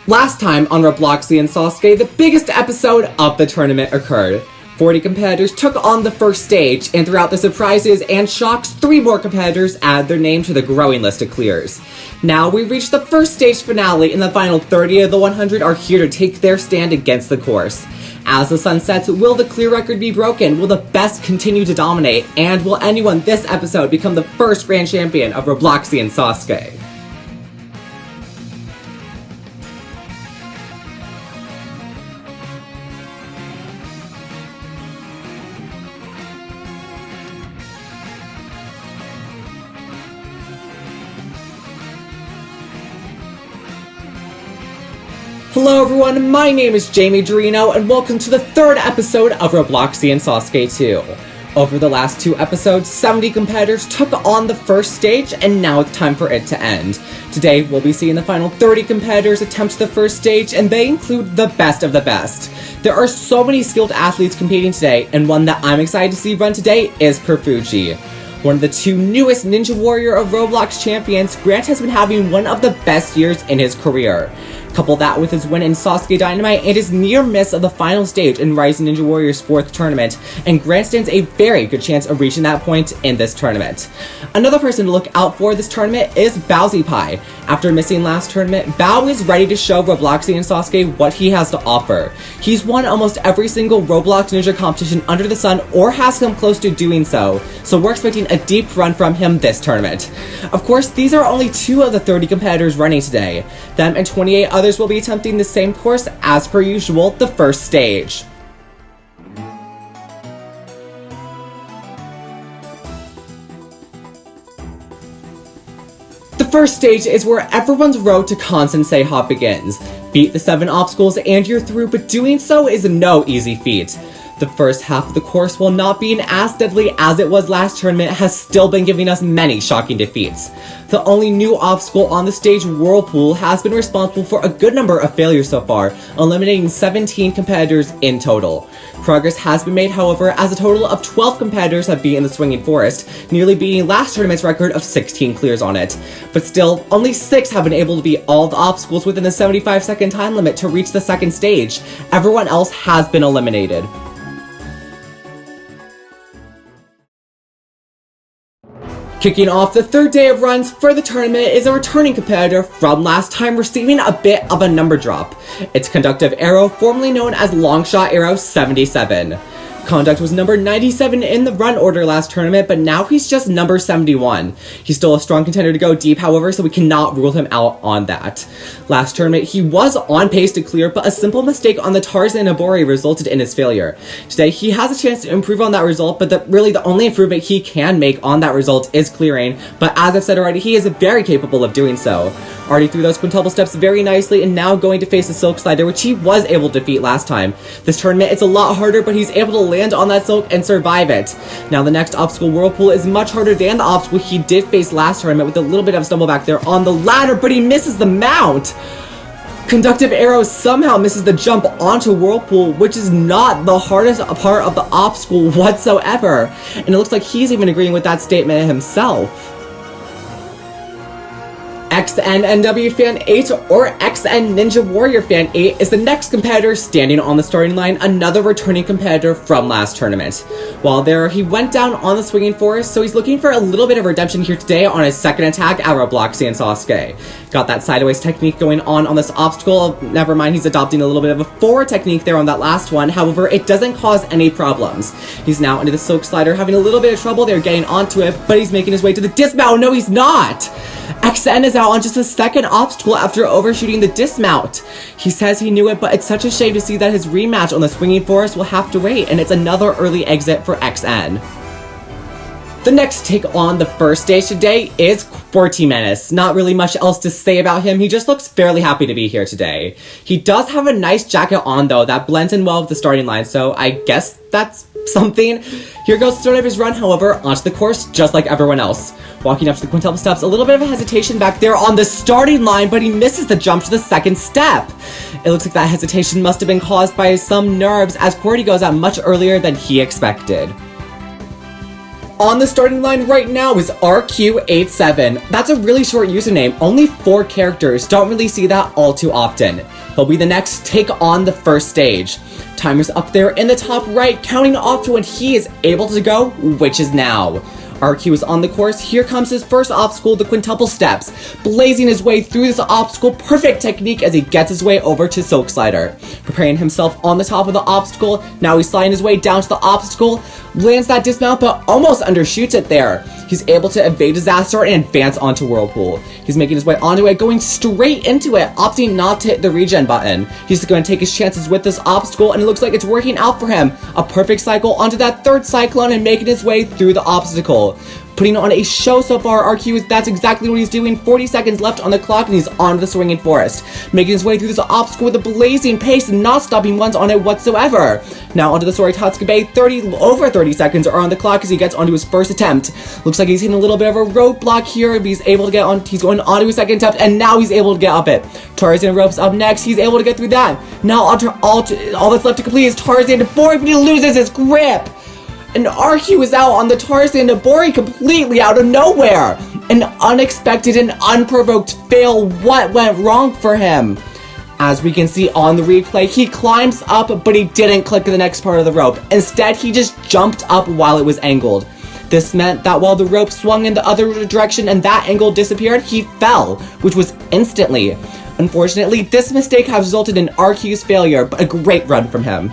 Last time on Robloxian SASUKE, the biggest episode of the tournament occurred. 40 competitors took on the first stage, and throughout the surprises and shocks, 3 more competitors add their name to the growing list of clears. Now we've reached the first stage finale, and the final 30 of the 100 are here to take their stand against the course. As the sun sets, will the clear record be broken? Will the best continue to dominate? And will anyone this episode become the first grand champion of Robloxian SASUKE? Hello everyone, my name is Jamie Dorino, and welcome to the 3rd episode of Robloxian SASUKE 2. Over the last 2 episodes, 70 competitors took on the first stage, and now it's time for it to end. Today, we'll be seeing the final 30 competitors attempt the first stage, and they include the best of the best. There are so many skilled athletes competing today, and one that I'm excited to see run today is Fuji. One of the 2 newest Ninja Warrior of Roblox champions, Grant has been having one of the best years in his career. Couple that with his win in SASUKE Dynamite and his near miss of the final stage in Rising Ninja Warrior's 4th tournament, and Grant stands a very good chance of reaching that point in this tournament. Another person to look out for this tournament is Bowy. After missing last tournament, Bow is ready to show Robloxian SASUKE what he has to offer. He's won almost every single Roblox Ninja competition under the sun or has come close to doing so we're expecting a deep run from him this tournament. Of course, these are only 2 of the 30 competitors running today. Them and 28 others will be attempting the same course as per usual, the first stage. The first stage is where everyone's road to Sensei Hop begins. Beat the 7 obstacles and you're through, but doing so is no easy feat. The first half of the course, while not being as deadly as it was last tournament, has still been giving us many shocking defeats. The only new obstacle on the stage, Whirlpool, has been responsible for a good number of failures so far, eliminating 17 competitors in total. Progress has been made, however, as a total of 12 competitors have been in the Swinging Forest, nearly beating last tournament's record of 16 clears on it. But still, only 6 have been able to beat all the obstacles within the 75-second time limit to reach the second stage. Everyone else has been eliminated. Kicking off the 3rd day of runs for the tournament is a returning competitor from last time receiving a bit of a number drop. It's Conductive Arrow, formerly known as Longshot Arrow 77. Conduct was number 97 in the run order last tournament, but now he's just number 71. He's still a strong contender to go deep, however, so we cannot rule him out on that. Last tournament, he was on pace to clear, but a simple mistake on the Tarzan and Bowy resulted in his failure. Today, he has a chance to improve on that result, but really the only improvement he can make on that result is clearing, but as I've said already, he is very capable of doing so. Already through those quintuple steps very nicely, and now going to face the Silk Slider, which he was able to defeat last time. This tournament, it's a lot harder, but he's able to land on that silk and survive it. Now the next obstacle, Whirlpool, is much harder than the obstacle he did face last tournament with a little bit of stumble back there on the ladder, but he misses the mount! Conductive Arrow somehow misses the jump onto Whirlpool, which is not the hardest part of the obstacle whatsoever. And it looks like he's even agreeing with that statement himself. XNNW Fan 8 or XN Ninja Warrior Fan 8 is the next competitor standing on the starting line, another returning competitor from last tournament. While there, he went down on the Swinging Forest, so he's looking for a little bit of redemption here today on his second attack at Robloxian SASUKE. Got that sideways technique going on this obstacle. Never mind, he's adopting a little bit of a forward technique there on that last one. However, it doesn't cause any problems. He's now into the Silk Slider, having a little bit of trouble there getting onto it, but he's making his way to the dismount. No, he's not! XN is out on just a second obstacle after overshooting the dismount. He says he knew it, but it's such a shame to see that his rematch on the Swinging Forest will have to wait, and it's another early exit for XN. The next take on the first stage today is QWERTY Menace. Not really much else to say about him, he just looks fairly happy to be here today. He does have a nice jacket on though, that blends in well with the starting line, so I guess that's something. Here goes the start of his run, however, onto the course just like everyone else. Walking up to the quintuple steps, a little bit of a hesitation back there on the starting line, but he misses the jump to the second step. It looks like that hesitation must have been caused by some nerves, as QWERTY goes out much earlier than he expected. On the starting line right now is RQ87. That's a really short username, only 4 characters, don't really see that all too often. He'll be the next to take on the first stage. Timer's up there in the top right, counting off to when he is able to go, which is now. RQ is on the course. Here comes his first obstacle, the quintuple steps. Blazing his way through this obstacle, perfect technique as he gets his way over to Silk Slider. Preparing himself on the top of the obstacle, now he's sliding his way down to the obstacle, lands that dismount but almost undershoots it there. He's able to evade disaster and advance onto Whirlpool. He's making his way onto it, going straight into it, opting not to hit the regen button. He's going to take his chances with this obstacle, and it looks like it's working out for him. A perfect cycle onto that third cyclone and making his way through the obstacle. Putting on a show so far, RQ, that's exactly what he's doing. 40 seconds left on the clock and he's onto the swinging forest. Making his way through this obstacle with a blazing pace and not stopping once on it whatsoever. Now onto the Sori Tatsukabe, over 30 seconds are on the clock as he gets onto his first attempt. Looks like he's hitting a little bit of a roadblock here, but he's able to get on, he's going onto his second attempt and now he's able to get up it. Tarzan ropes up next, he's able to get through that. Now all that's left to complete is Tarzan to Bowy, but he loses his grip. And RQ is out on the Tarzan to Bowy completely out of nowhere. An unexpected and unprovoked fail. What went wrong for him? As we can see on the replay, he climbs up, but he didn't click the next part of the rope. Instead, he just jumped up while it was angled. This meant that while the rope swung in the other direction and that angle disappeared, he fell, which was instantly. Unfortunately, this mistake has resulted in RQ's failure, but a great run from him.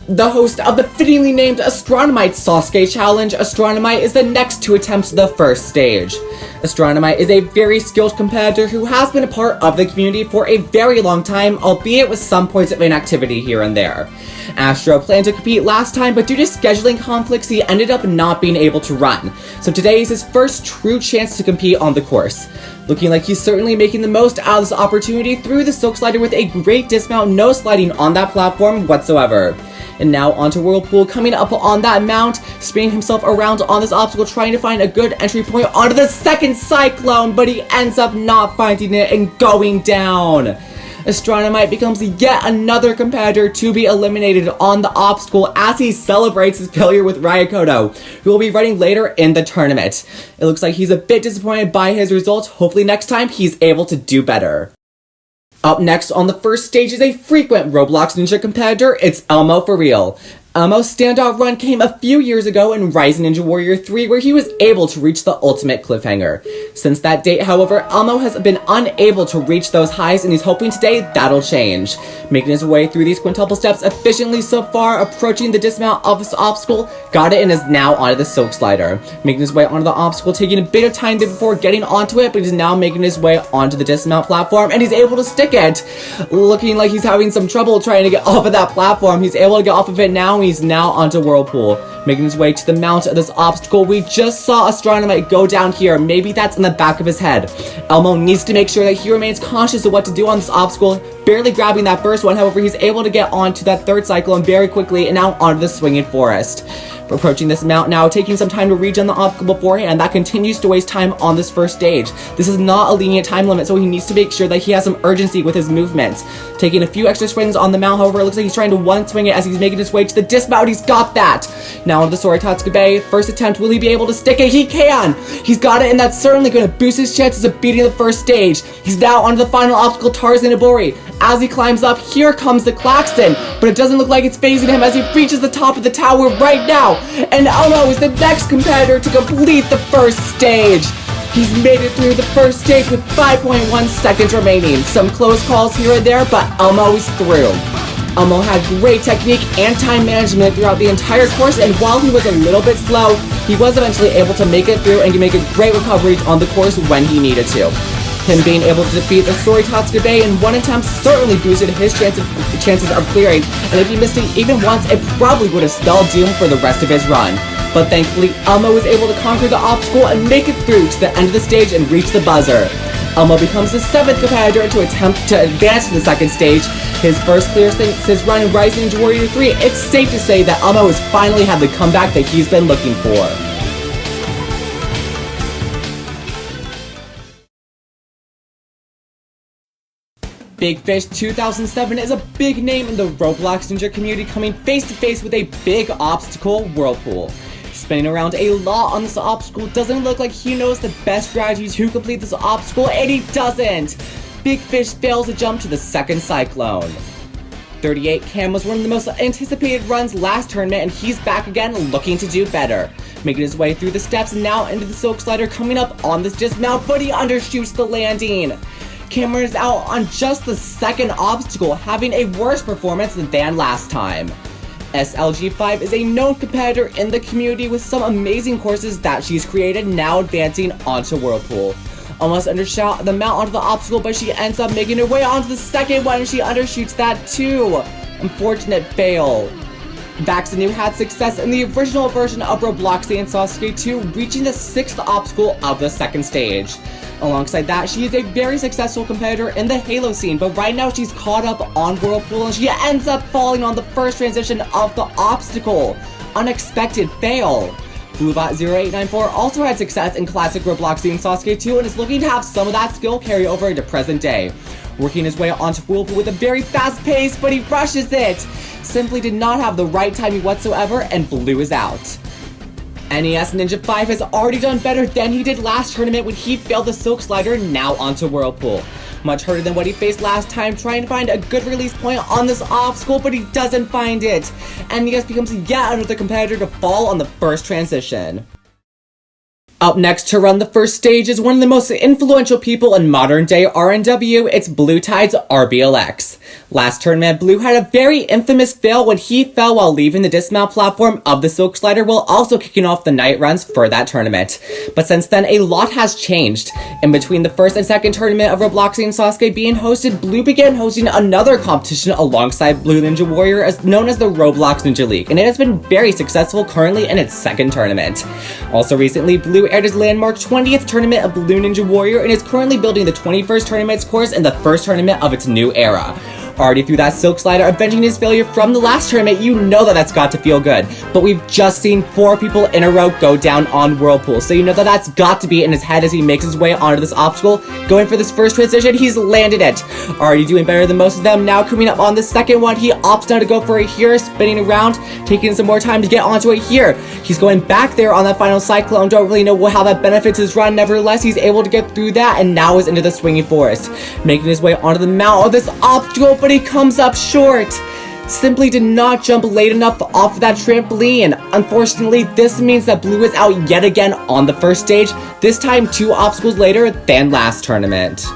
The host of the fittingly named Astronomite Sasuke Challenge, Astronomite is the next to attempt the first stage. Astronomite is a very skilled competitor who has been a part of the community for a very long time, albeit with some points of inactivity here and there. Astro planned to compete last time, but due to scheduling conflicts, he ended up not being able to run. So today is his first true chance to compete on the course. Looking like he's certainly making the most out of this opportunity through the Silk Slider with a great dismount, no sliding on that platform whatsoever. And now onto Whirlpool, coming up on that mount, spinning himself around on this obstacle, trying to find a good entry point onto the second cyclone, but he ends up not finding it and going down. Astronomite becomes yet another competitor to be eliminated on the obstacle as he celebrates his failure with Ryakoto, who will be running later in the tournament. It looks like he's a bit disappointed by his results. Hopefully next time he's able to do better. Up next on the first stage is a frequent Roblox Ninja competitor, it's Elmo for real. Elmo's standout run came a few years ago in Rise Ninja Warrior 3 where he was able to reach the ultimate cliffhanger. Since that date, however, Elmo has been unable to reach those highs and he's hoping today that'll change. Making his way through these quintuple steps efficiently so far, approaching the dismount of this obstacle, got it and is now onto the Silk Slider. Making his way onto the obstacle, taking a bit of time before getting onto it, but he's now making his way onto the dismount platform and he's able to stick it. Looking like he's having some trouble trying to get off of that platform, he's able to get off of it now. He's now onto Whirlpool, making his way to the mount of this obstacle. We just saw Astronomite go down here. Maybe that's in the back of his head. Elmo needs to make sure that he remains conscious of what to do on this obstacle, barely grabbing that first one. However, he's able to get onto that third cyclone very quickly and now onto the swinging forest. Approaching this mount now, taking some time to regen the obstacle beforehand, and that continues to waste time on this first stage. This is not a lenient time limit, so he needs to make sure that he has some urgency with his movements. Taking a few extra swings on the mount, however, it looks like he's trying to one-swing it as he's making his way to the dismount. He's got that! Now onto the Sori Tatsukabe. First attempt, will he be able to stick it? He can! He's got it, and that's certainly going to boost his chances of beating the first stage. He's now onto the final obstacle, Tarzan to Bowy. As he climbs up, here comes the klaxon, but it doesn't look like it's phasing him as he reaches the top of the tower right now. And Elmo is the next competitor to complete the first stage. He's made it through the first stage with 5.1 seconds remaining. Some close calls here and there, but Elmo is through. Elmo had great technique and time management throughout the entire course, and while he was a little bit slow, he was eventually able to make it through and make a great recoveries on the course when he needed to. Him being able to defeat the Sori Tatsukabe in one attempt certainly boosted his chances of clearing, and if he missed it even once, it probably would have spelled doom for the rest of his run. But thankfully, Elmo was able to conquer the obstacle and make it through to the end of the stage and reach the buzzer. Elmo becomes the 7th competitor to attempt to advance to the second stage. His first clear since his run in Rise Ninja Warrior 3, it's safe to say that Elmo has finally had the comeback that he's been looking for. Big Fish 2007 is a big name in the Roblox Ninja community, coming face to face with a big obstacle, Whirlpool. spinning around a lot on this obstacle. Doesn't look like he knows the best strategy to complete this obstacle, and he doesn't! Big Fish fails to jump to the second cyclone. 38 Cam was one of the most anticipated runs last tournament, and he's back again looking to do better. Making his way through the steps and now into the silk slider, coming up on this dismount, but he undershoots the landing. Cameron is out on just the second obstacle, having a worse performance than last time. SLG5 is a known competitor in the community with some amazing courses that she's created, now advancing onto Whirlpool. Almost undershot the mount onto the obstacle, but she ends up making her way onto the second one, and she undershoots that too. Unfortunate fail. Vaxanu had success in the original version of Robloxian SASUKE 2, reaching the 6th obstacle of the second stage. Alongside that, she is a very successful competitor in the Halo scene, but right now she's caught up on Whirlpool and she ends up falling on the first transition of the obstacle. Unexpected fail. Bluebot0894 also had success in classic Robloxian SASUKE 2 and is looking to have some of that skill carry over into present day. Working his way onto Whirlpool with a very fast pace, but he rushes it! Simply did not have the right timing whatsoever, and Blue is out. NES Ninja 5 has already done better than he did last tournament when he failed the silk slider, now onto Whirlpool. Much harder than what he faced last time, trying to find a good release point on this obstacle, but he doesn't find it. NES becomes yet another competitor to fall on the first transition. Up next to run the first stage is one of the most influential people in modern day RNW, it's Blue Tide's RBLX. Last tournament, Blue had a very infamous fail when he fell while leaving the dismount platform of the silk slider while also kicking off the night runs for that tournament. But since then, a lot has changed. In between the first and second tournament of Robloxian SASUKE being hosted, Blue began hosting another competition alongside Blue Ninja Warrior known as the Roblox Ninja League, and it has been very successful currently in its second tournament. Also recently, Blue aired his landmark 20th tournament of Blue Ninja Warrior and is currently building the 21st tournament's course in the first tournament of its new era. Already through that silk slider, avenging his failure from the last tournament, you know that that's got to feel good. But we've just seen 4 people in a row go down on Whirlpool, so you know that that's got to be in his head as he makes his way onto this obstacle. Going for this first transition, he's landed it. Already doing better than most of them. Now coming up on the second one, he opts now to go for a here, spinning around, taking some more time to get onto it here. He's going back there on that final cyclone, don't really know how that benefits his run. Nevertheless, he's able to get through that and now is into the swinging forest. Making his way onto the mount of this obstacle, but he comes up short. Simply did not jump late enough off of that trampoline. Unfortunately, this means that Blue is out yet again on the first stage, this time 2 obstacles later than last tournament.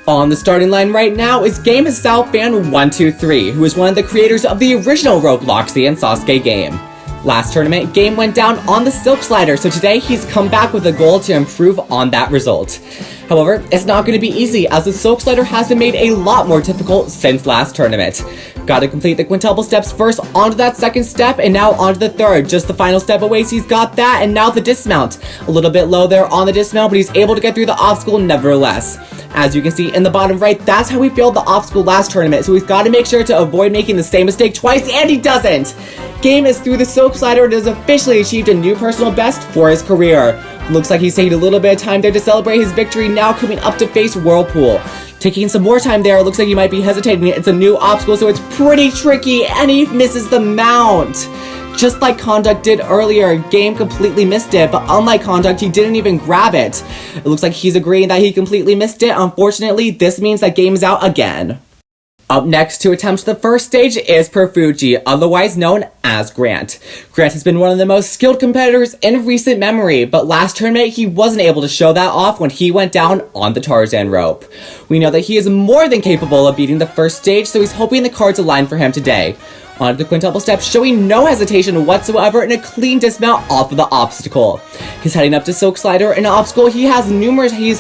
On the starting line right now is Game South Fan 123, who is one of the creators of the original Robloxian SASUKE game. Last tournament, Game went down on the silk slider, so today he's come back with a goal to improve on that result. However, it's not going to be easy, as the silk slider has been made a lot more difficult since last tournament. Gotta complete the quintuple steps first onto that second step, and now onto the third. Just the final step away, so he's got that, and now the dismount. A little bit low there on the dismount, but he's able to get through the obstacle nevertheless. As you can see in the bottom right, that's how he failed the obstacle last tournament, so he's got to make sure to avoid making the same mistake twice, and he doesn't! Game is through the silk slider and has officially achieved a new personal best for his career. Looks like he's taking a little bit of time there to celebrate his victory, now coming up to face Whirlpool. Taking some more time there, it looks like he might be hesitating. It's a new obstacle, so it's pretty tricky, and he misses the mount. Just like Conduct did earlier, Game completely missed it, but unlike Conduct, he didn't even grab it. It looks like he's agreeing that he completely missed it. Unfortunately, this means that Game is out again. Up next to attempt the first stage is Fuji, otherwise known as Grant. Grant has been one of the most skilled competitors in recent memory, but last tournament he wasn't able to show that off when he went down on the Tarzan rope. We know that he is more than capable of beating the first stage, so he's hoping the cards align for him today. Onto the quintuple step, showing no hesitation whatsoever and a clean dismount off of the obstacle. He's heading up to silk slider, an obstacle he's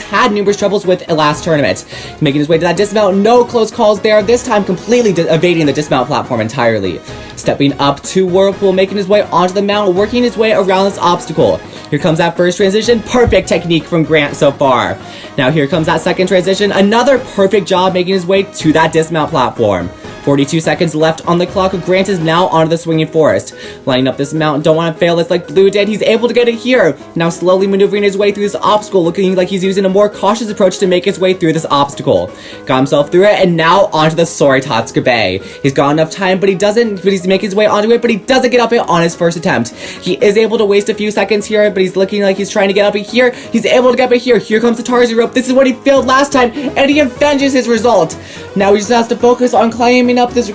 had numerous troubles with last tournament. Making his way to that dismount, no close calls there, this time completely evading the dismount platform entirely. Stepping up to Whirlpool, making his way onto the mount, working his way around this obstacle. Here comes that first transition, perfect technique from Grant so far. Now here comes that second transition, another perfect job making his way to that dismount platform. 42 seconds left on the clock. Grant is now onto the swinging forest. Lining up this mountain, don't want to fail this like Blue did. He's able to get it here. Now slowly maneuvering his way through this obstacle, looking like he's using a more cautious approach to make his way through this obstacle. Got himself through it, and now onto the Soritotsuka Bay. He's got enough time, but he's making his way onto it, but he doesn't get up it on his first attempt. He is able to waste a few seconds here, but he's looking like he's trying to get up it here. He's able to get up it here. Here comes the Tarzan rope. This is what he failed last time, and he avenges his result. Now he just has to focus on climbing up this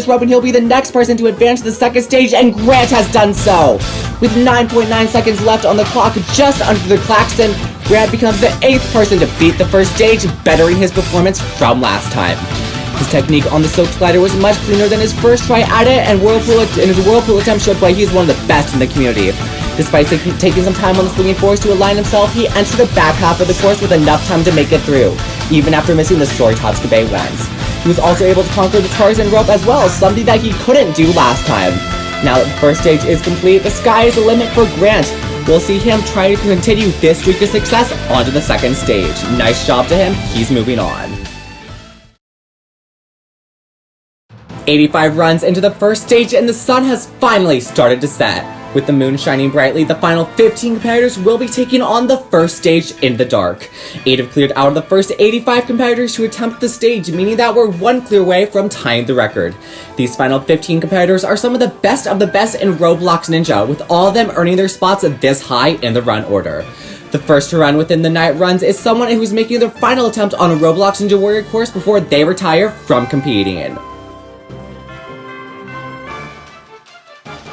rope, and he'll be the next person to advance to the second stage, and Grant has done so. With 9.9 seconds left on the clock, just under the klaxon, Grant becomes the 8th person to beat the first stage, bettering his performance from last time. His technique on the silk glider was much cleaner than his first try at it, and his whirlpool attempt showed why he is one of the best in the community. Despite taking some time on the swinging forest to align himself, he entered the back half of the course with enough time to make it through, even after missing the Soritotsuka Bay once. He was also able to conquer the Tarzan rope as well, something that he couldn't do last time. Now that the first stage is complete, the sky is the limit for Grant. We'll see him try to continue this streak of success onto the second stage. Nice job to him, he's moving on. 85 runs into the first stage, and the sun has finally started to set. With the moon shining brightly, the final 15 competitors will be taking on the first stage in the dark. 8 have cleared out of the first 85 competitors to attempt the stage, meaning that we're one clear away from tying the record. These final 15 competitors are some of the best in Roblox Ninja, with all of them earning their spots this high in the run order. The first to run within the night runs is someone who's making their final attempt on a Roblox Ninja Warrior course before they retire from competing.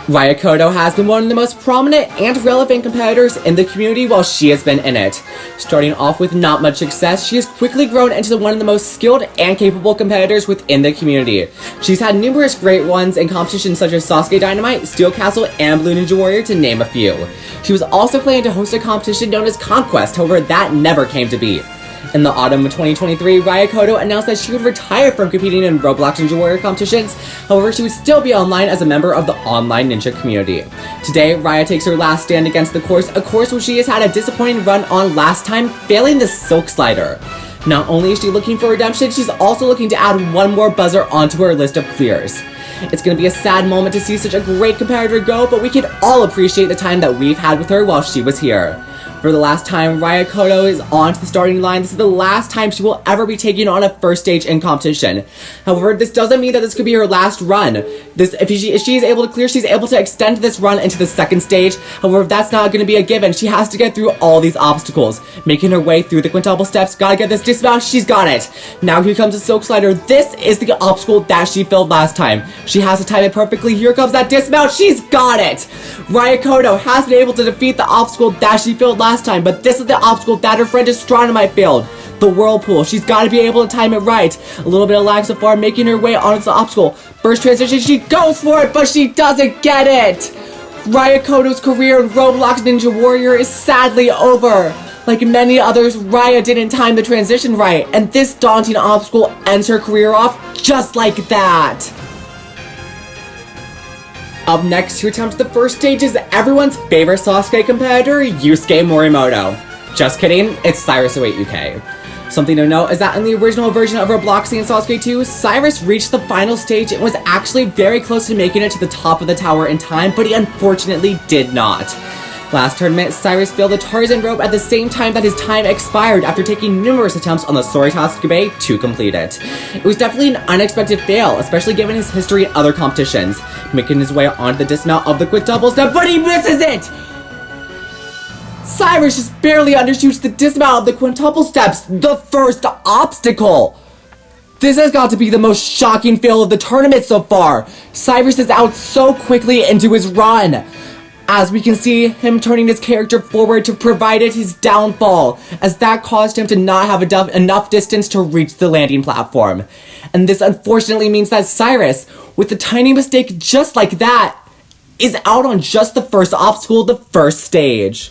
Ryakoto has been one of the most prominent and relevant competitors in the community while she has been in it. Starting off with not much success, she has quickly grown into one of the most skilled and capable competitors within the community. She's had numerous great ones in competitions such as Sasuke Dynamite, Steel Castle, and Blue Ninja Warrior, to name a few. She was also planning to host a competition known as Conquest, however that never came to be. In the autumn of 2023, Ryakoto announced that she would retire from competing in Roblox Ninja Warrior competitions, however she would still be online as a member of the online ninja community. Today, Rya takes her last stand against the course, a course which she has had a disappointing run on last time, failing the silk slider. Not only is she looking for redemption, she's also looking to add one more buzzer onto her list of clears. It's going to be a sad moment to see such a great competitor go, but we can all appreciate the time that we've had with her while she was here. For the last time, Ryakoto is on to the starting line. This is the last time she will ever be taking on a first stage in competition. However, this doesn't mean that this could be her last run. If she is able to clear, she's able to extend this run into the second stage. However, that's not going to be a given. She has to get through all these obstacles, making her way through the quintuple steps. Gotta get this dismount. She's got it. Now here comes the silk slider. This is the obstacle that she failed last time. She has to time it perfectly. Here comes that dismount. She's got it. Ryakoto has been able to defeat the obstacle that she failed last time, but this is the obstacle that her friend Astronomite failed. The whirlpool. She's got to be able to time it right. A little bit of lag so far, making her way onto the obstacle. First transition, she goes for it, but she doesn't get it. Ryakoto's career in Roblox Ninja Warrior is sadly over. Like many others, Rya didn't time the transition right, and this daunting obstacle ends her career off just like that. Up next to attempt the first stage is everyone's favorite Sasuke competitor, Yusuke Morimoto. Just kidding, it's Cyrus08 UK. Something to note is that in the original version of Robloxian SASUKE 2, Cyrus reached the final stage and was actually very close to making it to the top of the tower in time, but he unfortunately did not. Last tournament, Cyrus failed the Tarzan rope at the same time that his time expired after taking numerous attempts on the Soritotsuka Bay to complete it. It was definitely an unexpected fail, especially given his history in other competitions, making his way onto the dismount of the quintuple step, but he misses it! Cyrus just barely undershoots the dismount of the quintuple steps, the first obstacle! This has got to be the most shocking fail of the tournament so far! Cyrus is out so quickly into his run! As we can see him turning his character forward to provide it his downfall, as that caused him to not have enough distance to reach the landing platform. And this unfortunately means that Cyrus, with a tiny mistake just like that, is out on just the first obstacle of the first stage.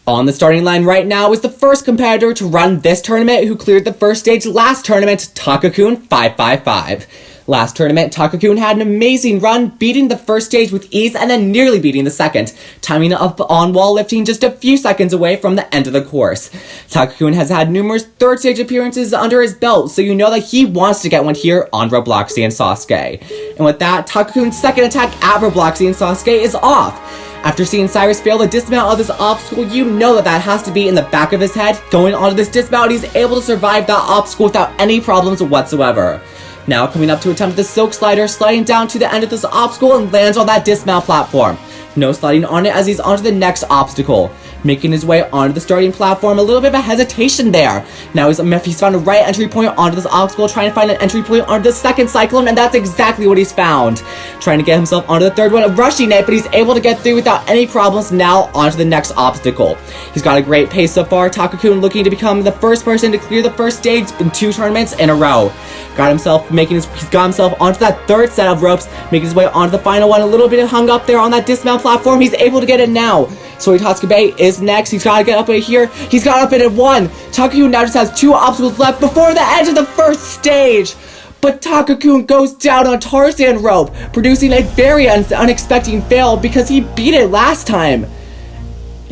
On the starting line right now is the first competitor to run this tournament who cleared the first stage last tournament, Takun 555. Last tournament, Takun had an amazing run, beating the first stage with ease and then nearly beating the second, timing up on wall lifting just a few seconds away from the end of the course. Takun has had numerous third stage appearances under his belt, so you know that he wants to get one here on Robloxian SASUKE. And with that, Takun's second attack at Robloxian SASUKE is off. After seeing Cyrus fail the dismount of this obstacle, you know that that has to be in the back of his head. Going onto this dismount, he's able to survive that obstacle without any problems whatsoever. Now coming up to attempt the silk slider, sliding down to the end of this obstacle and lands on that dismount platform. No sliding on it as he's onto the next obstacle. Making his way onto the starting platform, a little bit of a hesitation there. Now he's found a right entry point onto this obstacle, trying to find an entry point onto the second cyclone, and that's exactly what he's found. Trying to get himself onto the third one, rushing it, but he's able to get through without any problems. Now onto the next obstacle. He's got a great pace so far. Takun looking to become the first person to clear the first stage in 2 tournaments in a row. He's got himself onto that third set of ropes, making his way onto the final one. A little bit hung up there on that dismount platform. He's able to get it now. So Tatsukabe is next. He's got to get up it here. He's got up it at 1. Takun now just has 2 obstacles left before the end of the first stage. But Takun goes down on Tarzan rope, producing a very unexpected fail because he beat it last time.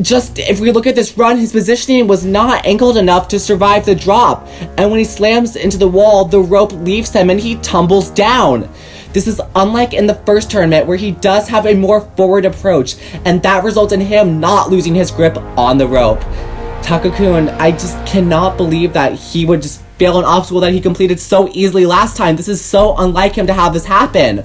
Just, if we look at this run, his positioning was not angled enough to survive the drop. And when he slams into the wall, the rope leaves him and he tumbles down. This is unlike in the first tournament where he does have a more forward approach, and that results in him not losing his grip on the rope. Takun, I just cannot believe that he would just fail an obstacle that he completed so easily last time. This is so unlike him to have this happen.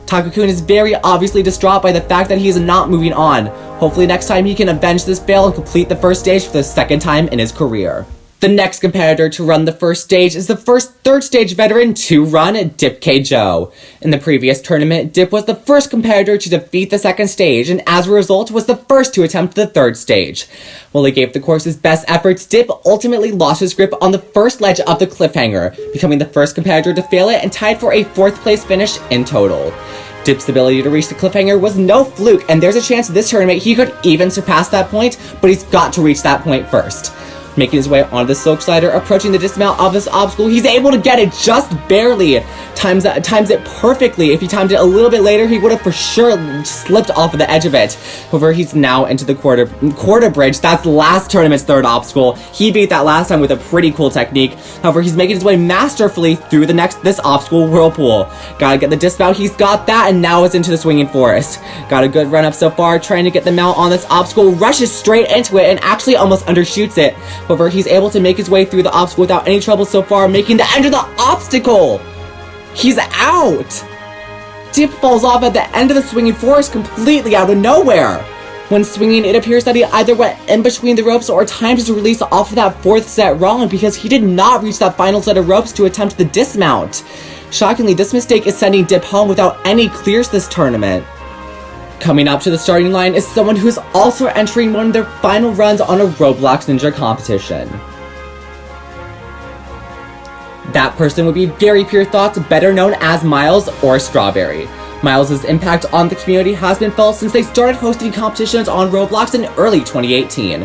Takun is very obviously distraught by the fact that he is not moving on. Hopefully next time he can avenge this fail and complete the first stage for the second time in his career. The next competitor to run the first stage is the first third stage veteran to run Dip K. Joe. In the previous tournament, Dip was the first competitor to defeat the second stage, and as a result was the first to attempt the third stage. While he gave the course his best efforts, Dip ultimately lost his grip on the first ledge of the cliffhanger, becoming the first competitor to fail it and tied for a 4th place finish in total. Dip's ability to reach the cliffhanger was no fluke, and there's a chance this tournament he could even surpass that point, but he's got to reach that point first. Making his way onto the silk slider, approaching the dismount of this obstacle, he's able to get it just barely. Times it perfectly. If he timed it a little bit later, he would have for sure slipped off of the edge of it. However, he's now into the quarter bridge. That's last tournament's third obstacle. He beat that last time with a pretty cool technique. However, he's making his way masterfully through this obstacle whirlpool. Gotta get the dismount. He's got that, and now it's into the swinging forest. Got a good run up so far, trying to get the mount on this obstacle. Rushes straight into it and actually almost undershoots it. However, he's able to make his way through the obstacle without any trouble so far, making the end of the obstacle. He's out! Dip falls off at the end of the swinging forest completely out of nowhere. When swinging, it appears that he either went in between the ropes or timed his release off of that 4th set wrong because he did not reach that final set of ropes to attempt the dismount. Shockingly, this mistake is sending Dip home without any clears this tournament. Coming up to the starting line is someone who is also entering one of their final runs on a Roblox Ninja competition. That person would be Gary Pure Thoughts, better known as Miles or Strawberry. Miles' impact on the community has been felt since they started hosting competitions on Roblox in early 2018.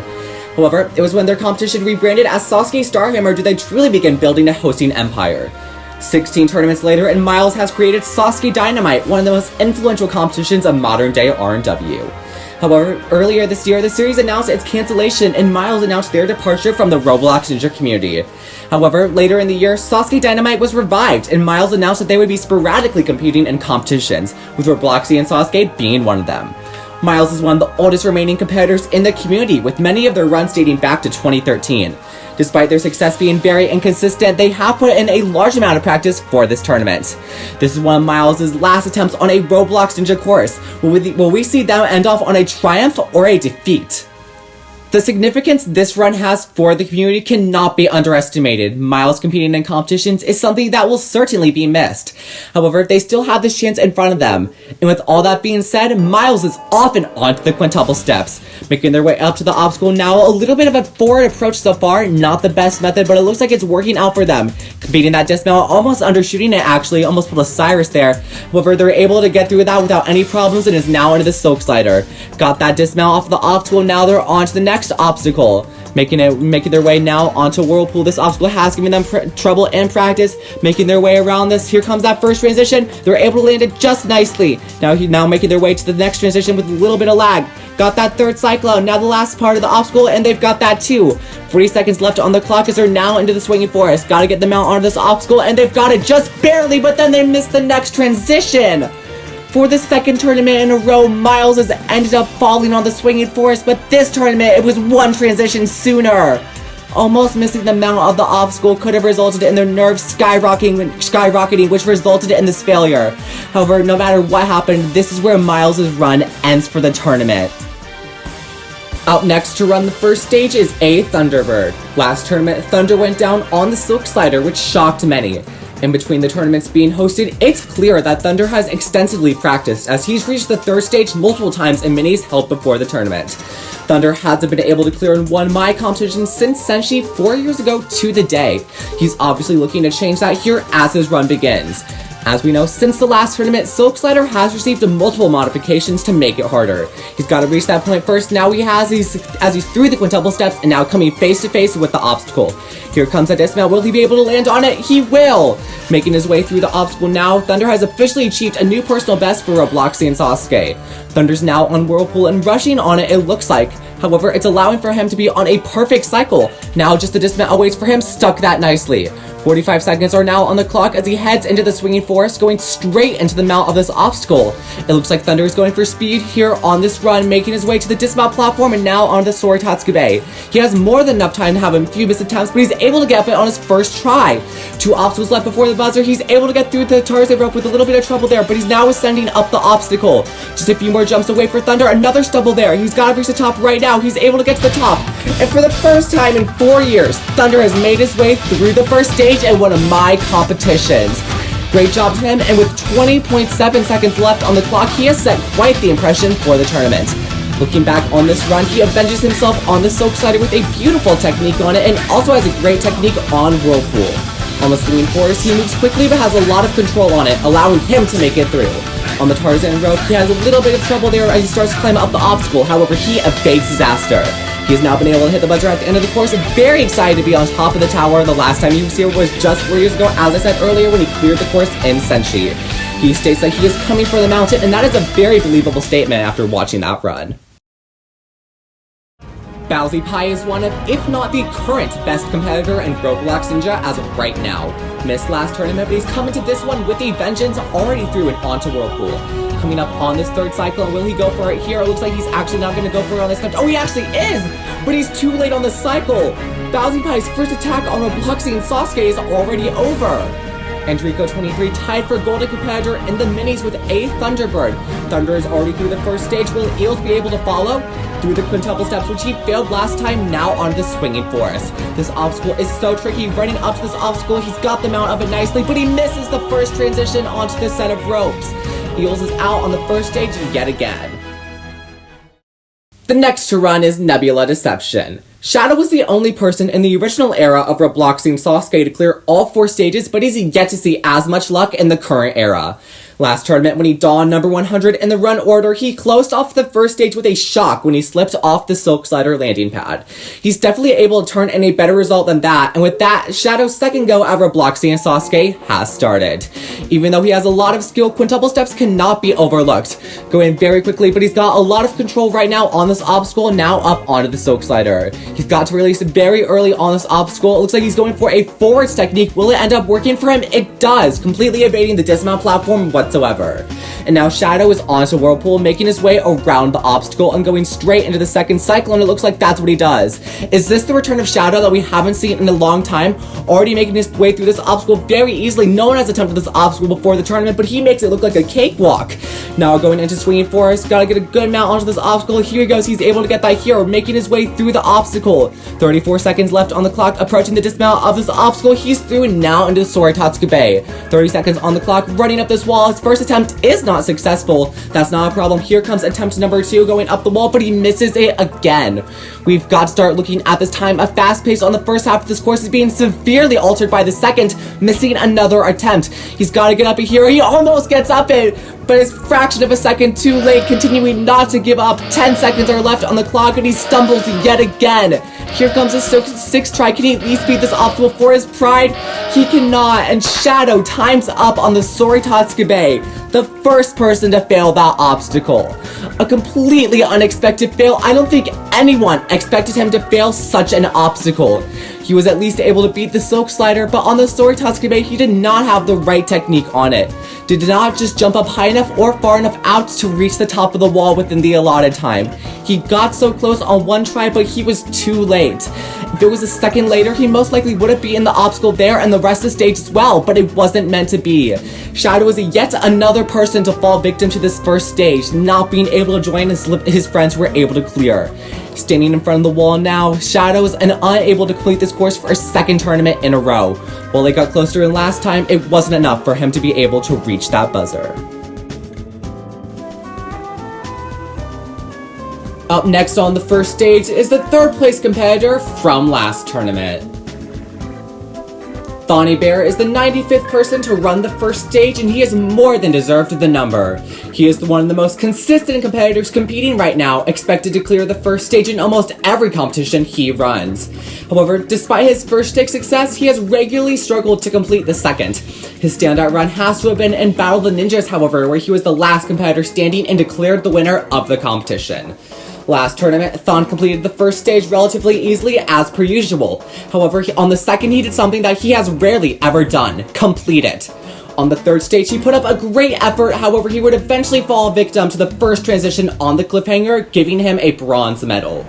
However, it was when their competition rebranded as Sasuke Starhammer did they truly begin building a hosting empire. 16 tournaments later, and Miles has created Sasuke Dynamite, one of the most influential competitions of modern-day R&W. However, earlier this year, the series announced its cancellation, and Miles announced their departure from the Roblox Ninja community. However, later in the year, Sasuke Dynamite was revived, and Miles announced that they would be sporadically competing in competitions, with Robloxian SASUKE being one of them. Miles is one of the oldest remaining competitors in the community, with many of their runs dating back to 2013. Despite their success being very inconsistent, they have put in a large amount of practice for this tournament. This is one of Miles' last attempts on a Roblox Ninja course. Will we see them end off on a triumph or a defeat? The significance this run has for the community cannot be underestimated. Miles competing in competitions is something that will certainly be missed. However, they still have this chance in front of them. And with all that being said, Miles is off and onto the quintuple steps, making their way up to the obstacle now. A little bit of a forward approach so far, not the best method, but it looks like it's working out for them. Beating that dismount, almost undershooting it actually, almost pulled a Cyrus there. However, they're able to get through that without any problems and is now into the silk slider. Got that dismount off the obstacle, now they're on to the next obstacle. making their way now onto Whirlpool. This obstacle has given them trouble in practice, making their way around this. Here comes that first transition. They're able to land it just nicely. Now making their way to the next transition with a little bit of lag. Got that third cyclone. Now the last part of the obstacle, and they've got that too. 40 seconds left on the clock as they're now into the swinging forest. Gotta get them out onto this obstacle, and they've got it just barely, but then they missed the next transition. For the second tournament in a row, Miles has ended up falling on the swinging forest, but this tournament, it was one transition sooner. Almost missing the mount of the obstacle could have resulted in their nerves skyrocketing, which resulted in this failure. However, no matter what happened, this is where Miles' run ends for the tournament. Out next to run the first stage is a Thunderbird. Last tournament, Thunder went down on the Silk Slider, which shocked many. In between the tournaments being hosted, it's clear that Thunder has extensively practiced, as he's reached the third stage multiple times in minis held before the tournament. Thunder hasn't been able to clear and won my competition since Senshi 4 years ago to the day. He's obviously looking to change that here as his run begins. As we know, since the last tournament, Silk Slider has received multiple modifications to make it harder. He's got to reach that point first. Now as he's through the quintuple steps and now coming face to face with the obstacle. Here comes a dismount. Will he be able to land on it? He will! Making his way through the obstacle now, Thunder has officially achieved a new personal best for Robloxian SASUKE. Thunder's now on Whirlpool and rushing on it looks like. However, it's allowing for him to be on a perfect cycle. Now just the dismount awaits for him, stuck that nicely. 45 seconds are now on the clock as he heads into the swinging forest, going straight into the mount of this obstacle. It looks like Thunder is going for speed here on this run, making his way to the dismount platform and now onto the Soritotsuke. He has more than enough time to have a few missed attempts, but he's able to get up it on his first try. 2 obstacles left before the buzzer. He's able to get through the Tarzan rope with a little bit of trouble there, but he's now ascending up the obstacle. Just a few more jumps away for Thunder. Another stumble there. He's got to reach the top right now. He's able to get to the top. And for the first time in 4 years, Thunder has made his way through the first stage and one of my competitions. Great job to him, and with 20.7 seconds left on the clock, he has set quite the impression for the tournament. Looking back on this run, he avenges himself on the Silk Slider with a beautiful technique on it and also has a great technique on Whirlpool. On the swinging forest, he moves quickly but has a lot of control on it, allowing him to make it through. On the Tarzan rope, he has a little bit of trouble there as he starts to climb up the obstacle. However, he evades disaster. He has now been able to hit the buzzer at the end of the course. Very excited to be on top of the tower. The last time he was here was just 4 years ago, as I said earlier, when he cleared the course in Senshi. He states that he is coming for the mountain, and that is a very believable statement after watching that run. Bowsy Pie is one of, if not the current best competitor in Roblox Ninja as of right now. Missed last tournament, but he's coming to this one with a vengeance, already through and onto Whirlpool. Coming up on this third cycle, will he go for it here? It looks like he's actually not going to go for it on this time. Oh, he actually is! But he's too late on the cycle! Bowsy Pie's first attack on Robloxian SASUKE is already over! Enrico23 tied for golden competitor in the minis with a Thunderbird. Thunder is already through the first stage. Will Eels be able to follow? Through the quintuple steps, which he failed last time, now onto the swinging forest. This obstacle is so tricky. Running up to this obstacle, he's got the mount of it nicely, but he misses the first transition onto the set of ropes. Eels is out on the first stage yet again. The next to run is Nebula Deception. Shadow was the only person in the original era of Robloxian SASUKE to clear all 4 stages, but he's yet to see as much luck in the current era. Last tournament, when he donned number 100 in the run order, he closed off the first stage with a shock when he slipped off the Silk Slider landing pad. He's definitely able to turn in a better result than that, and with that, Shadow's second go at Robloxian SASUKE has started. Even though he has a lot of skill, quintuple steps cannot be overlooked. Going very quickly, but he's got a lot of control right now on this obstacle, now up onto the Silk Slider. He's got to release it very early on this obstacle. It looks like he's going for a forwards technique. Will it end up working for him? It does, completely evading the dismount platform whatsoever. And now Shadow is onto Whirlpool, making his way around the obstacle and going straight into the second cycle, and it looks like that's what he does. Is this the return of Shadow that we haven't seen in a long time? Already making his way through this obstacle very easily. No one has attempted this obstacle before the tournament, but he makes it look like a cakewalk. Now going into Swinging Forest, gotta get a good mount onto this obstacle. Here he goes, he's able to get that here, making his way through the obstacle. 34 seconds left on the clock, approaching the dismount of this obstacle. He's through and now into Soritotsuke. 30 seconds on the clock, running up this wall. His first attempt is not successful. That's not a problem. Here comes attempt number 2, going up the wall, but he misses it again. We've got to start looking at this time. A fast pace on the first half of this course is being severely altered by the second, missing another attempt. He's got to get up it here. He almost gets up it, but it's a fraction of a second too late, continuing not to give up. 10 seconds are left on the clock, and he stumbles yet again. Here comes his sixth try. Can he at least beat this obstacle for his pride? He cannot, and Shadow times up on the Soritotsuke, the first person to fail that obstacle. A completely unexpected fail. I don't think anyone expected him to fail such an obstacle. He was at least able to beat the Silk Slider, but on the Soritotsuke, he did not have the right technique on it. Did not just jump up high enough or far enough out to reach the top of the wall within the allotted time. He got so close on one try, but he was too late. If it was a second later, he most likely would have beaten the obstacle there and the rest of the stage as well, but it wasn't meant to be. Shadow is yet another person to fall victim to this first stage, not being able to join his friends who were able to clear. Standing in front of the wall now, Shadow is unable to complete this course for a second tournament in a row. While they got closer than last time, it wasn't enough for him to be able to reach that buzzer. Up next on the first stage is the third place competitor from last tournament. Thony Bear is the 95th person to run the first stage, and he is more than deserved the number. He is one of the most consistent competitors competing right now, expected to clear the first stage in almost every competition he runs. However, despite his first stage success, he has regularly struggled to complete the second. His standout run has to have been in Battle of the Ninjas, however, where he was the last competitor standing and declared the winner of the competition. Last tournament, Thon completed the first stage relatively easily as per usual. However, on the second he did something that he has rarely ever done: complete it. On the third stage, he put up a great effort, however he would eventually fall victim to the first transition on the cliffhanger, giving him a bronze medal.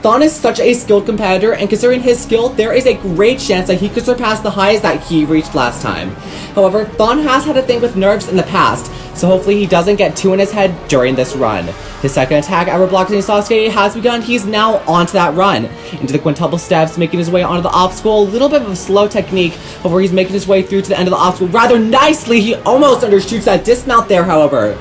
Thon is such a skilled competitor, and considering his skill, there is a great chance that he could surpass the highs that he reached last time. However, Thon has had a thing with nerves in the past, so hopefully he doesn't get too in his head during this run. His second attack at Robloxian SASUKE has begun. He's now onto that run. Into the quintuple steps, making his way onto the obstacle. A little bit of a slow technique, however he's making his way through to the end of the obstacle rather nicely. He almost undershoots that dismount there, however.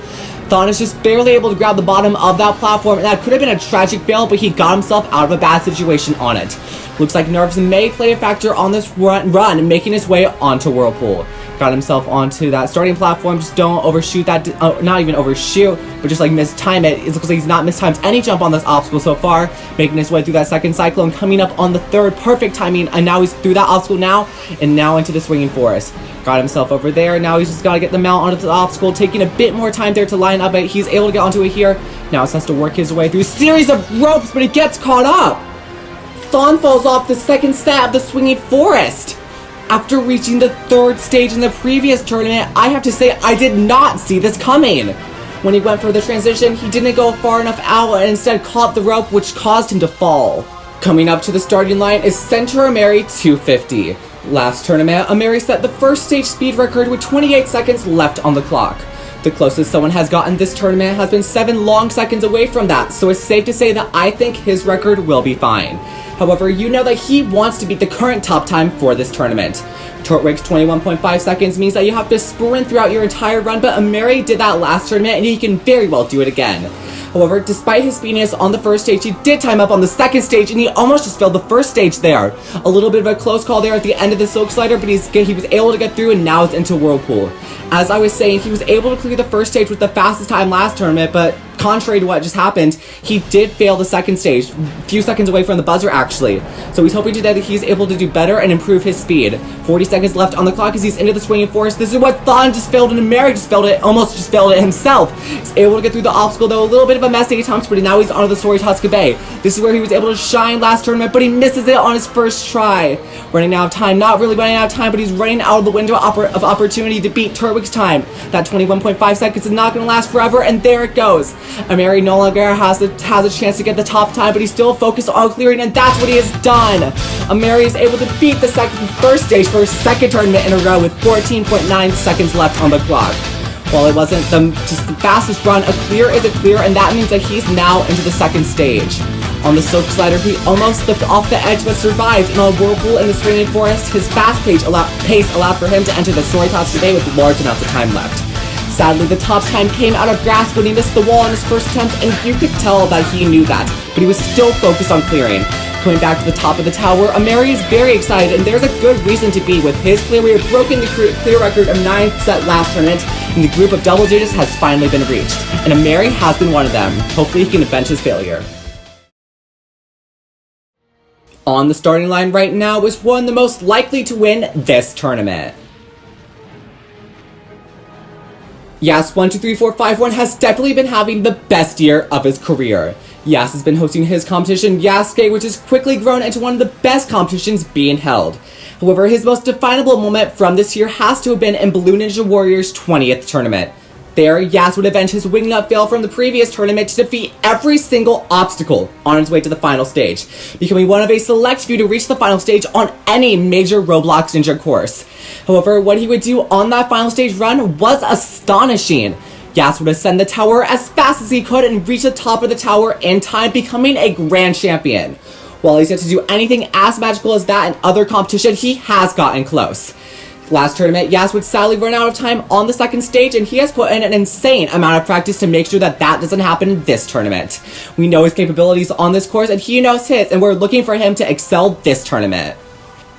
Thon is just barely able to grab the bottom of that platform, and that could have been a tragic fail, but he got himself out of a bad situation on it. Looks like nerves may play a factor on this run, making his way onto Whirlpool. Got himself onto that starting platform. Just don't overshoot that, not even overshoot, but just like mistime it. It looks like he's not mistimed any jump on this obstacle so far, making his way through that second cyclone, coming up on the third, perfect timing, and now he's through that obstacle now, and now into the swinging forest. Got himself over there. Now he's just got to get the mount onto the obstacle, taking a bit more time there to line up it. He's able to get onto it here. Now he has to work his way through a series of ropes, but he gets caught up. Thon falls off the second step of the swinging forest. After reaching the third stage in the previous tournament, I have to say I did not see this coming. When he went for the transition, he didn't go far enough out and instead caught the rope, which caused him to fall. Coming up to the starting line is Centaur Amir 250. Last tournament, Amir set the first stage speed record with 28 seconds left on the clock. The closest someone has gotten this tournament has been 7 long seconds away from that, so it's safe to say that I think his record will be fine. However, you know that he wants to beat the current top time for this tournament. Tortwig's 21.5 seconds means that you have to sprint throughout your entire run, but Amir did that last tournament and he can very well do it again. However, despite his speediness on the first stage, he did time up on the second stage and he almost just failed the first stage there. A little bit of a close call there at the end of the Silk Slider, but he was able to get through and now it's into Whirlpool. As I was saying, he was able to clear the first stage with the fastest time last tournament, but contrary to what just happened, he did fail the second stage, a few seconds away from the buzzer actually. So he's hoping today that he's able to do better and improve his speed. 40 seconds left on the clock as he's into the swinging forest. This is what Thon just failed and Amir just failed it, almost just failed it himself. He's able to get through the obstacle though, a little bit of a messy attempt, but now he's onto the Soritotsuke. This is where he was able to shine last tournament, but he misses it on his first try. Running out of time, not really running out of time, but he's running out of the window of opportunity to beat Turtwig's time. That 21.5 seconds is not going to last forever, and there it goes. Amir no longer has a chance to get the top time, but he's still focused on clearing, and that's what he has done. Amir is able to beat the first stage for his second tournament in a row with 14.9 seconds left on the clock. While it wasn't just the fastest run, a clear is a clear, and that means that he's now into the second stage. On the Silk Slider, he almost slipped off the edge but survived, and on Whirlpool in the swinging forest, his fast pace allowed for him to enter the Soritotsuke with large amounts of time left. Sadly, the top time came out of grasp when he missed the wall in his first attempt, and you could tell that he knew that, but he was still focused on clearing. Coming back to the top of the tower, Amir is very excited, and there's a good reason to be. With his clear, we have broken the clear record of 9 set last tournament, and the group of double digits has finally been reached, and Amir has been one of them. Hopefully he can avenge his failure. on the starting line right now is one of the most likely to win this tournament. Yas12345 has definitely been having the best year of his career. Yas has been hosting his competition Yasuke, which has quickly grown into one of the best competitions being held. However, his most definable moment from this year has to have been in Blue Ninja Warrior's 20th tournament. There, Yas would avenge his wingnut fail from the previous tournament to defeat every single obstacle on his way to the final stage, becoming one of a select few to reach the final stage on any major Roblox Ninja course. However, what he would do on that final stage run was astonishing. Yas would ascend the tower as fast as he could and reach the top of the tower in time, becoming a grand champion. While he's yet to do anything as magical as that in other competition, he has gotten close. Last tournament, Yas would sadly run out of time on the second stage, and he has put in an insane amount of practice to make sure that that doesn't happen in this tournament. We know his capabilities on this course, and he knows his, and we're looking for him to excel this tournament.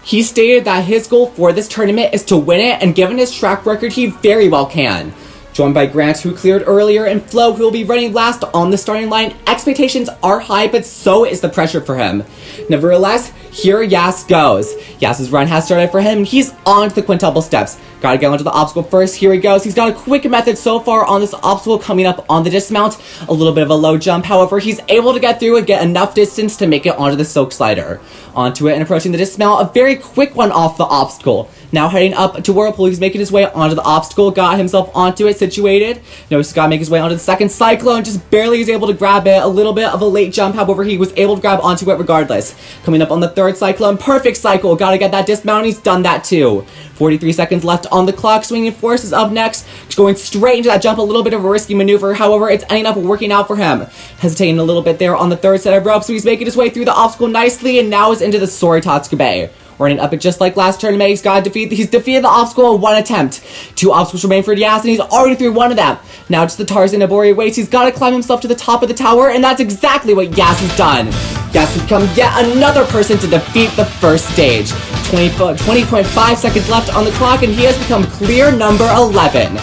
He stated that his goal for this tournament is to win it, and given his track record, he very well can. Joined by Grant, who cleared earlier, and Flo, who will be running last on the starting line, expectations are high, but so is the pressure for him. Nevertheless, here Yas goes. Yas's run has started for him, and he's on to the quintuple steps. Gotta get onto the obstacle first. Here he goes. He's got a quick method so far on this obstacle coming up on the dismount. A little bit of a low jump, however, he's able to get through and get enough distance to make it onto the silk slider. Onto it and approaching the dismount, a very quick one off the obstacle. Now heading up to Whirlpool, he's making his way onto the obstacle, got himself onto it, situated. Now he's gotta make his way onto the second cyclone, just barely is able to grab it. A little bit of a late jump, however, he was able to grab onto it regardless. Coming up on the third cyclone, perfect cycle, gotta get that dismount, he's done that too. 43 seconds left on the clock. Swinging Force is up next, going straight into that jump, a little bit of a risky maneuver, however, it's ending up working out for him. Hesitating a little bit there on the third set of ropes, so he's making his way through the obstacle nicely, and now is into the Soritatsuka Bay. Running up it just like last tournament, he's defeated the obstacle in one attempt. 2 obstacles remain for Yas, and he's already through one of them. Now just the Tarzan of Bowy waits, he's gotta climb himself to the top of the tower, and that's exactly what Yas has done. Yas has become yet another person to defeat the first stage. 20.5 seconds left on the clock, and he has become clear number 11.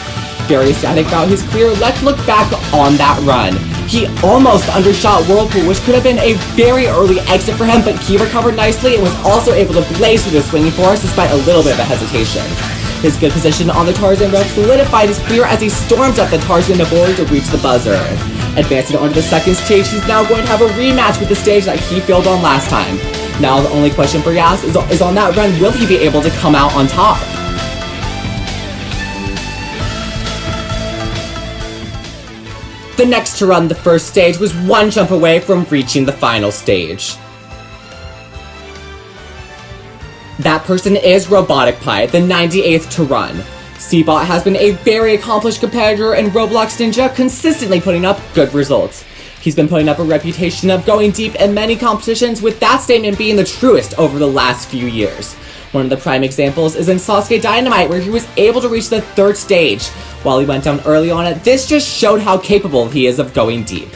Very ecstatic about his clear. Let's look back on that run. He almost undershot Whirlpool, which could have been a very early exit for him, but he recovered nicely and was also able to blaze through the swinging forest despite a little bit of a hesitation. His good position on the Tarzan rope solidified his clear as he storms up the Tarzan aboard to reach the buzzer. Advancing onto the second stage, he's now going to have a rematch with the stage that he failed on last time. Now the only question for Yas is on that run, will he be able to come out on top? The next to run the first stage was one jump away from reaching the final stage. That person is Robotic Pie, the 98th to run. Seabot has been a very accomplished competitor in Roblox Ninja, consistently putting up good results. He's been putting up a reputation of going deep in many competitions, with that statement being the truest over the last few years. One of the prime examples is in Sasuke Dynamite, where he was able to reach the third stage. While he went down early on it, this just showed how capable he is of going deep.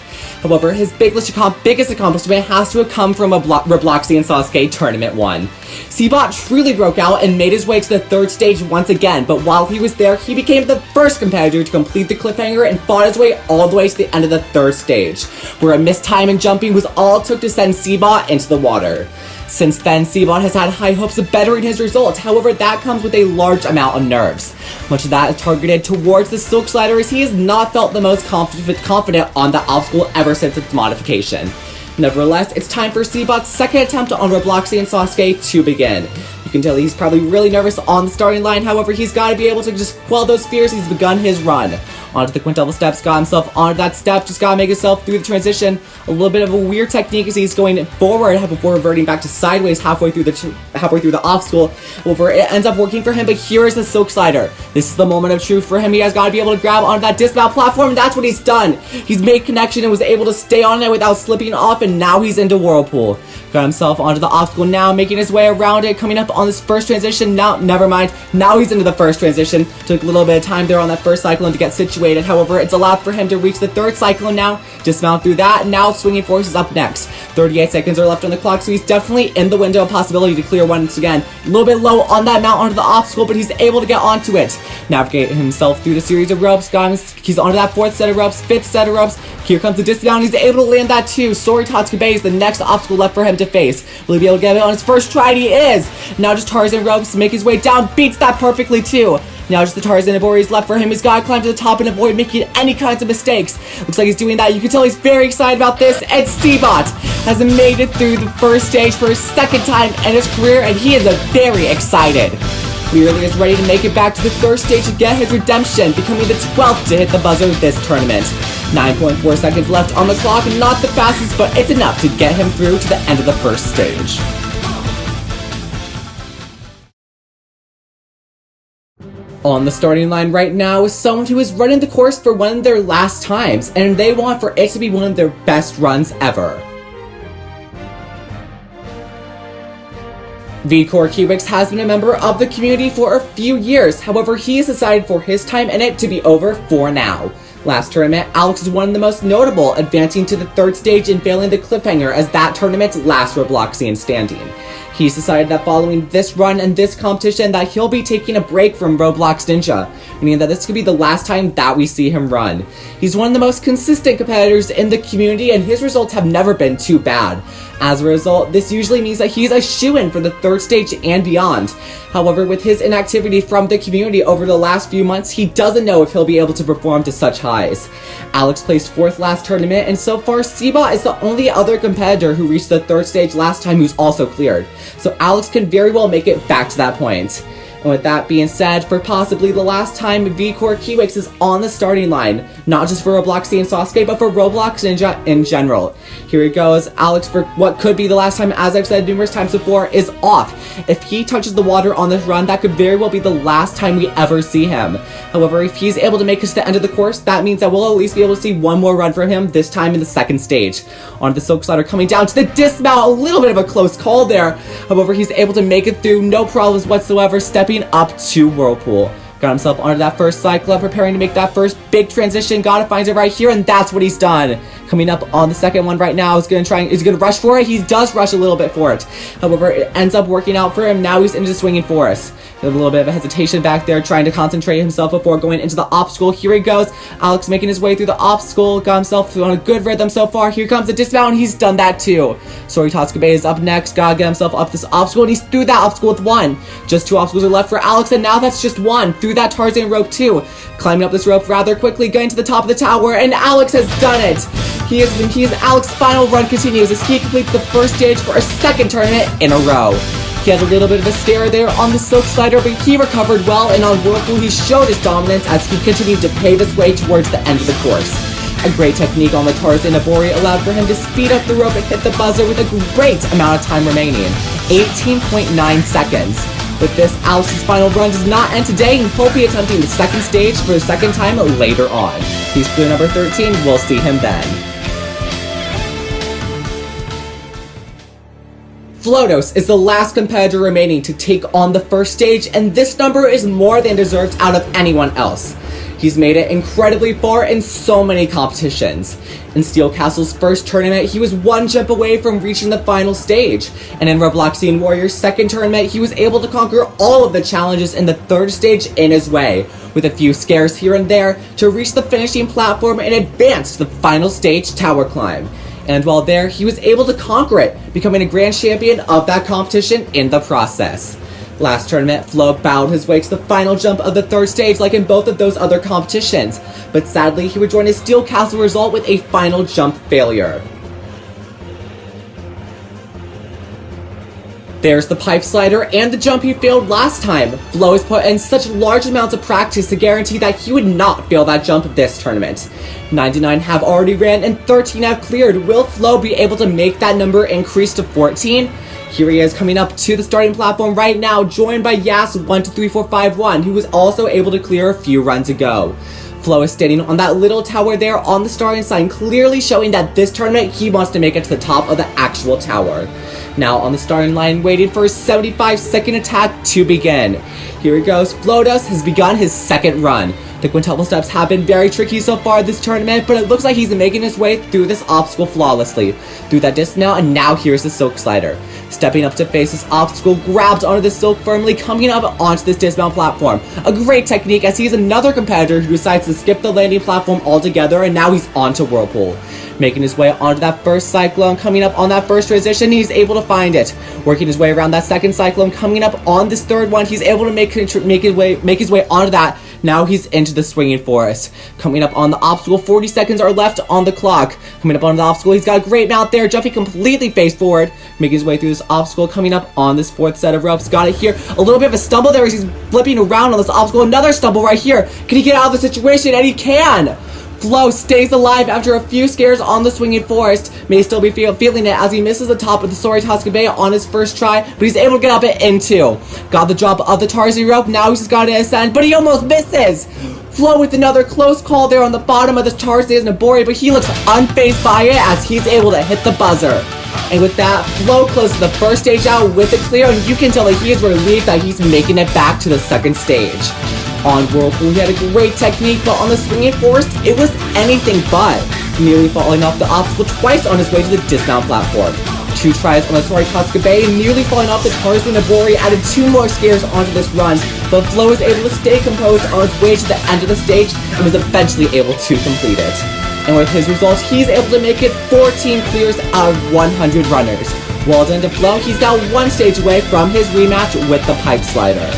However, his biggest accomplishment has to have come from Robloxian SASUKE Tournament 1. Seabot truly broke out and made his way to the third stage once again, but while he was there, he became the first competitor to complete the cliffhanger and fought his way all the way to the end of the third stage, where a missed time in jumping was all it took to send Seabot into the water. Since then, Seabot has had high hopes of bettering his results, however that comes with a large amount of nerves. Much of that is targeted towards the silk slider, as he has not felt the most confident on the obstacle ever since its modification. Nevertheless, it's time for Seabot's second attempt on Robloxian SASUKE to begin. You can tell he's probably really nervous on the starting line, however he's got to be able to just quell those fears. He's begun his run. Onto the quintuple steps, got himself onto that step, just gotta make himself through the transition. A little bit of a weird technique as he's going forward before reverting back to sideways halfway through the obstacle. However, it ends up working for him, but here is the silk slider. This is the moment of truth for him. He has got to be able to grab onto that dismount platform, and that's what he's done. He's made connection and was able to stay on it without slipping off, and now he's into Whirlpool. Got himself onto the obstacle now, making his way around it, coming up on on this first transition. No, never mind. Now he's into the first transition. Took a little bit of time there on that first cyclone to get situated. However, it's allowed for him to reach the third cyclone now. Dismount through that. Now Swinging Force is up next. 38 seconds are left on the clock, so he's definitely in the window of possibility to clear once again. A little bit low on that mount onto the obstacle, but he's able to get onto it. Navigate himself through the series of ropes. He's onto that fourth set of ropes, fifth set of ropes. Here comes the dismount. He's able to land that too. Sorry, Tatsukabe is the next obstacle left for him to face. Will he be able to get it on his first try? He is. Now just Tarzan ropes to make his way down. Beats that perfectly too. Now just the Tarzan Bowy is left for him. He's got to climb to the top and avoid making any kinds of mistakes. Looks like he's doing that. You can tell he's very excited about this. And Seabot has made it through the first stage for his second time in his career, and he is very excited. Clearly is ready to make it back to the third stage to get his redemption, becoming the 12th to hit the buzzer this tournament. 9.4 seconds left on the clock. Not the fastest, but it's enough to get him through to the end of the first stage. On the starting line right now is someone who is running the course for one of their last times, and they want for it to be one of their best runs ever. VCore Kiwix has been a member of the community for a few years, however he has decided for his time in it to be over for now. Last tournament, Alex is one of the most notable, advancing to the third stage and failing the cliffhanger as that tournament's last Robloxian standing. He's decided that following this run and this competition that he'll be taking a break from Roblox Ninja, meaning that this could be the last time that we see him run. He's one of the most consistent competitors in the community, and his results have never been too bad. As a result, this usually means that he's a shoo-in for the third stage and beyond. However, with his inactivity from the community over the last few months, he doesn't know if he'll be able to perform to such highs. Alex placed 4th last tournament, and so far, Seabot is the only other competitor who reached the third stage last time who's also cleared. So Alex can very well make it back to that point. And with that being said, for possibly the last time, VCore Kiwix is on the starting line, not just for Robloxian SASUKE, but for Roblox Ninja in general. Here he goes. Alex, for what could be the last time, as I've said numerous times before, is off. If he touches the water on this run, that could very well be the last time we ever see him. However, if he's able to make it to the end of the course, that means that we'll at least be able to see one more run from him, this time in the second stage. On the silk slider coming down to the dismount, a little bit of a close call there. However, he's able to make it through, no problems whatsoever, stepping up to Whirlpool. Got himself onto that first cycle, preparing to make that first big transition. Gotta find it right here, and that's what he's done. Coming up on the second one right now, is he gonna rush for it? He does rush a little bit for it. However, it ends up working out for him. Now he's into the Swinging Force. A little bit of a hesitation back there, trying to concentrate himself before going into the obstacle. Here he goes. Alex making his way through the obstacle. Got himself on a good rhythm so far. Here comes the dismount, and he's done that too. Sorry, Tatsukabe is up next. Gotta get himself up this obstacle, and he's through that obstacle with one. Just 2 obstacles are left for Alex, and now that's just one. Through that Tarzan rope too. Climbing up this rope rather quickly, getting to the top of the tower, and Alex has done it. Alex's final run continues as he completes the first stage for a second tournament in a row. He had a little bit of a scare there on the silk slider, but he recovered well, and on Whirlpool he showed his dominance as he continued to pave his way towards the end of the course. A great technique on the Tarzan Bowy allowed for him to speed up the rope and hit the buzzer with a great amount of time remaining, 18.9 seconds. With this, Alex's final run does not end today, and he'll be attempting the second stage for the second time later on. He's clear number 13, we'll see him then. Flodos is the last competitor remaining to take on the first stage, and this number is more than deserved out of anyone else. He's made it incredibly far in so many competitions. In Steel Castle's first tournament, he was one jump away from reaching the final stage, and in Robloxian Warrior's second tournament, he was able to conquer all of the challenges in the third stage in his way, with a few scares here and there, to reach the finishing platform and advance to the final stage tower climb. And while there, he was able to conquer it, becoming a grand champion of that competition in the process. Last tournament, Flo bowed his way to the final jump of the third stage like in both of those other competitions, but sadly he would join his Steel Castle result with a final jump failure. There's the pipe slider and the jump he failed last time. Flo has put in such large amounts of practice to guarantee that he would not fail that jump this tournament. 99 have already ran and 13 have cleared. Will Flo be able to make that number increase to 14? Here he is coming up to the starting platform right now, joined by Yas123451, who was also able to clear a few runs ago. Flo is standing on that little tower there on the starting sign, clearly showing that this tournament he wants to make it to the top of the actual tower. Now on the starting line, waiting for a 75-second attack to begin. Here it goes. Flodos has begun his second run. The quintuple steps have been very tricky so far this tournament, but it looks like he's making his way through this obstacle flawlessly. Through that disc now, and now here's the silk slider. Stepping up to face this obstacle, grabs onto the silk firmly, coming up onto this dismount platform. A great technique as he's another competitor who decides to skip the landing platform altogether, and now he's onto Whirlpool. Making his way onto that first cyclone, coming up on that first transition, he's able to find it. Working his way around that second cyclone, coming up on this third one, he's able to make his way onto that. Now he's into the swinging forest. Coming up on the obstacle, 40 seconds are left on the clock. Coming up on the obstacle, he's got a great mount there, jumping completely face forward. Making his way through this obstacle, coming up on this fourth set of ropes. Got it here. A little bit of a stumble there as he's flipping around on this obstacle. Another stumble right here. Can he get out of the situation? And he can! Flo stays alive after a few scares on the swinging forest. May still be feeling it as he misses the top of the Sorry Bay on his first try, but he's able to get up it into. Got the drop of the Tarzan rope, now he's just got to ascend, but he almost misses! Flo with another close call there on the bottom of the Tarzan Bowy, but he looks unfazed by it as he's able to hit the buzzer. And with that, Flo closes the first stage out with a clear, and you can tell that he is relieved that he's making it back to the second stage. On Whirlpool, he had a great technique, but on the swinging forest, it was anything but. Nearly falling off the obstacle twice on his way to the dismount platform. 2 tries on the Sorry Bay, and nearly falling off the Tarzan Bowy added 2 more scares onto this run, but Flo was able to stay composed on his way to the end of the stage and was eventually able to complete it. And with his results, he's able to make it 14 clears out of 100 runners. Well done to Flo, he's now 1 stage away from his rematch with the pipe slider.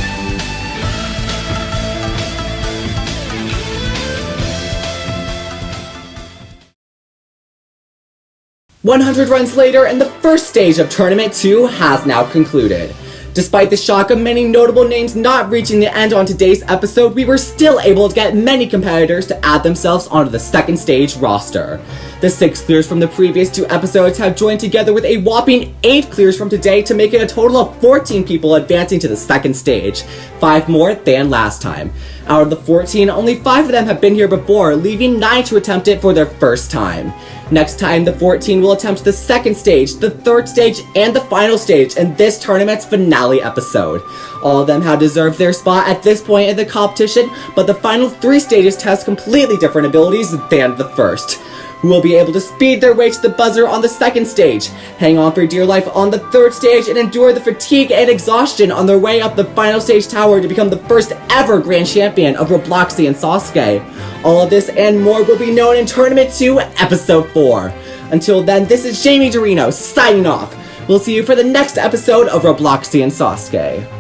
100 runs later, and the first stage of Tournament 2 has now concluded. Despite the shock of many notable names not reaching the end on today's episode, we were still able to get many competitors to add themselves onto the second stage roster. The 6 clears from the previous 2 episodes have joined together with a whopping 8 clears from today to make it a total of 14 people advancing to the second stage, 5 more than last time. Out of the 14, only 5 of them have been here before, leaving 9 to attempt it for their first time. Next time, the 14 will attempt the second stage, the third stage, and the final stage in this tournament's finale episode. All of them have deserved their spot at this point in the competition, but the final 3 stages test completely different abilities than the first. Who will be able to speed their way to the buzzer on the second stage, hang on for dear life on the third stage, and endure the fatigue and exhaustion on their way up the final stage tower to become the first ever Grand Champion of Robloxian SASUKE. All of this and more will be known in Tournament 2, Episode 4. Until then, this is Jamie Dorino signing off. We'll see you for the next episode of Robloxian SASUKE.